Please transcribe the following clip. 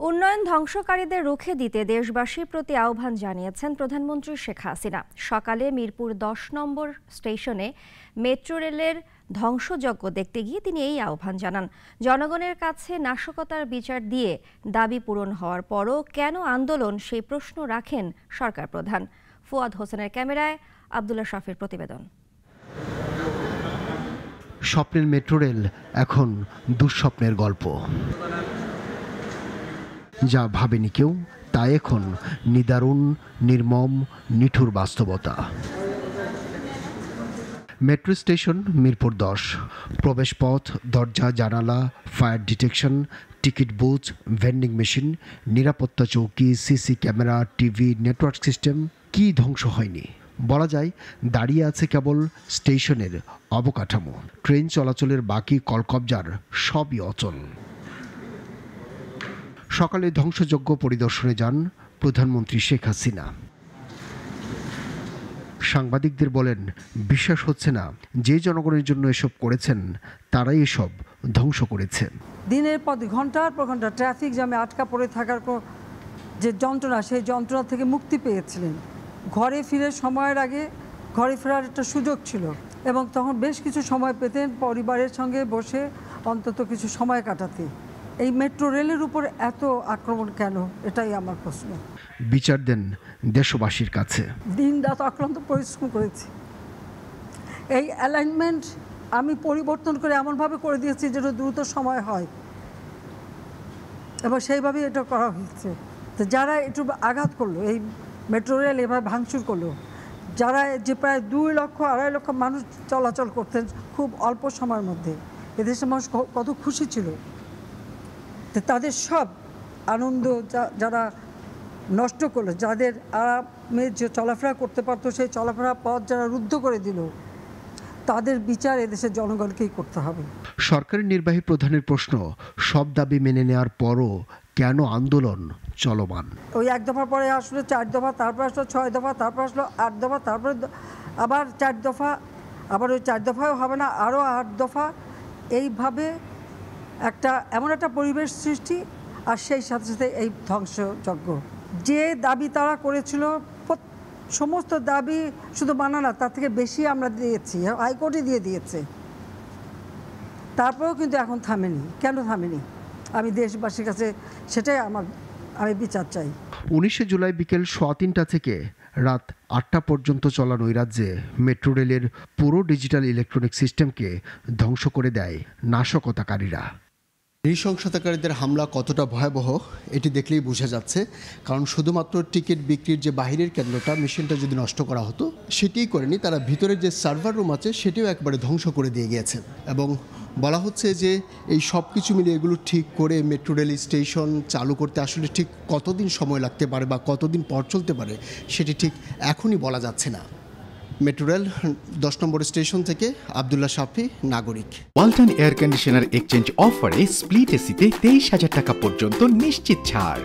উন্নয়ন ধ্বংসকারীদের রুখে দিতে দেশবাসীর প্রতি আহ্বান জানিয়েছেন প্রধানমন্ত্রী শেখ হাসিনা। সকালে মিরপুর 10 নম্বর স্টেশনে মেট্রো রেলের ধ্বংসযজ্ঞ দেখতে গিয়ে তিনি এই আহ্বান জানান। জনগণের কাছে নাশকতার বিচার দিয়ে দাবি পূরণ হওয়ার পরও কেন আন্দোলন, সেই প্রশ্ন রাখেন সরকার প্রধান। ফুয়াদ হোসেনের ক্যামেরায় আব্দুল্লাহ শফির প্রতিবেদন। স্বপ্নের মেট্রো রেল এখন দুঃস্বপ্নের গল্প। যা ভাবেনি কেউ তা এখন নিদারুণ, নির্মম, নিঠুর বাস্তবতা। Metro station Mirpur 10। প্রবেশপথ, দরজা, জানালা, fire detection, ticket booth, vending machine, নিরাপত্তা চৌকি, CC camera, TV, network system, কি ধ্বংস হয়নি? বলা যায় দাঁড়িয়ে আছে কেবল স্টেশনের অবকাঠামো। ট্রেন চলাচলের বাকি কলকবজার সবই অচল। সকালে ধ্বংসযজ্ঞ পরিদর্শনে যান প্রধানমন্ত্রী শেখ হাসিনা। সাংবাদিকদের বলেন, বিশ্বাস হচ্ছে না যে জনগণের জন্য এসব করেছেন তারাই এসব ধ্বংস করেছে। দিনের পর ঘন্টার পর ঘন্টা ট্রাফিক জ্যামে আটকা পড়ে থাকার যে যন্ত্রণা, সেই যন্ত্রণা থেকে মুক্তি পেয়েছিলেন। ঘরে ফিরে সময়ের আগে ঘরে ফেরার একটা সুযোগ ছিল এবং তখন বেশ কিছু সময় পেতেন পরিবারের সঙ্গে বসে অন্তত কিছু সময় কাটাতে। এই মেট্রো রেলের উপর এত আক্রমণ কেন, এটাই আমার প্রশ্ন। বিচার দেন দেশবাসীর কাছে। দিন রাত অক্লান্ত পরিশ্রম করেছি। এই অ্যালাইনমেন্ট আমি পরিবর্তন করে এমনভাবে করে দিয়েছি যেন দ্রুত সময় হয় এবং সেইভাবেই এটা করা হয়েছে। তো যারা একটু আঘাত করলো, এই মেট্রো রেল এভাবে ভাঙচুর করলো, যারা যে প্রায় 2 লক্ষ 2.5 লক্ষ মানুষ চলাচল করতেন খুব অল্প সময়ের মধ্যে, এদেশের মানুষ কত খুশি ছিল। তো তাদের সব আনন্দ যারা নষ্ট করলো, যাদের আরামে যে চলাফেরা করতে পারতো সেই চলাফেরা পথ যারা রুদ্ধ করে দিল, তাদের বিচার এদেশের জনগণকেই করতে হবে। সরকারের নির্বাহী প্রধানের প্রশ্ন, সব দাবি মেনে নেওয়ার পরও কেন আন্দোলন চলমান? ওই 1 দফার পরে আসলো 4 দফা, তারপর আসলো 6 দফা, তারপর আসলো 8 দফা, তারপরে আবার 4 দফা, আবার ওই 4 দফাও হবে না, আরও 8 দফা। এইভাবে এমন একটা পরিবেশ সৃষ্টি, আর সেই সাথে সাথে এই ধ্বংসযজ্ঞ। যে দাবি তারা করেছিল, সমস্ত দাবি শুধু মানা না, তার থেকে বেশি আমরা দিয়েছি, হাইকোর্টে দিয়ে দিয়েছে। তারপরেও কিন্তু এখন থামেনি। কেন থামেনি? আমি দেশবাসীর কাছে সেটাই আমি বিচার চাই। 19 জুলাই বিকেল 3:15 থেকে রাত 8টা পর্যন্ত চলা নৈরাজ্যে মেট্রো রেলের পুরো ডিজিটাল ইলেকট্রনিক সিস্টেমকে ধ্বংস করে দেয় নাশকতাকারীরা। নৃশংসতাকারীদের হামলা কতটা ভয়াবহ এটি দেখলেই বোঝা যাচ্ছে। কারণ শুধুমাত্র টিকিট বিক্রির যে বাহিরের কেন্দ্রটা, মেশিনটা যদি নষ্ট করা হতো সেটিই করেনি, তারা ভিতরের যে সার্ভার রুম আছে সেটিও একবারে ধ্বংস করে দিয়ে গিয়েছেন। এবং বলা হচ্ছে যে এই সব কিছু মিলিয়ে এগুলো ঠিক করে মেট্রো রেল স্টেশন চালু করতে আসলে ঠিক কতদিন সময় লাগতে পারে বা কতদিন পর চলতে পারে সেটি ঠিক এখনই বলা যাচ্ছে না। মেট্রো রেল 10 নম্বর স্টেশন থেকে আব্দুল্লাহ শাফি, নাগরিক। ওয়ালটন এয়ার কন্ডিশনার এক্সচেঞ্জ অফারে স্প্লিট এসিতে 23,000 টাকা পর্যন্ত নিশ্চিত ছাড়।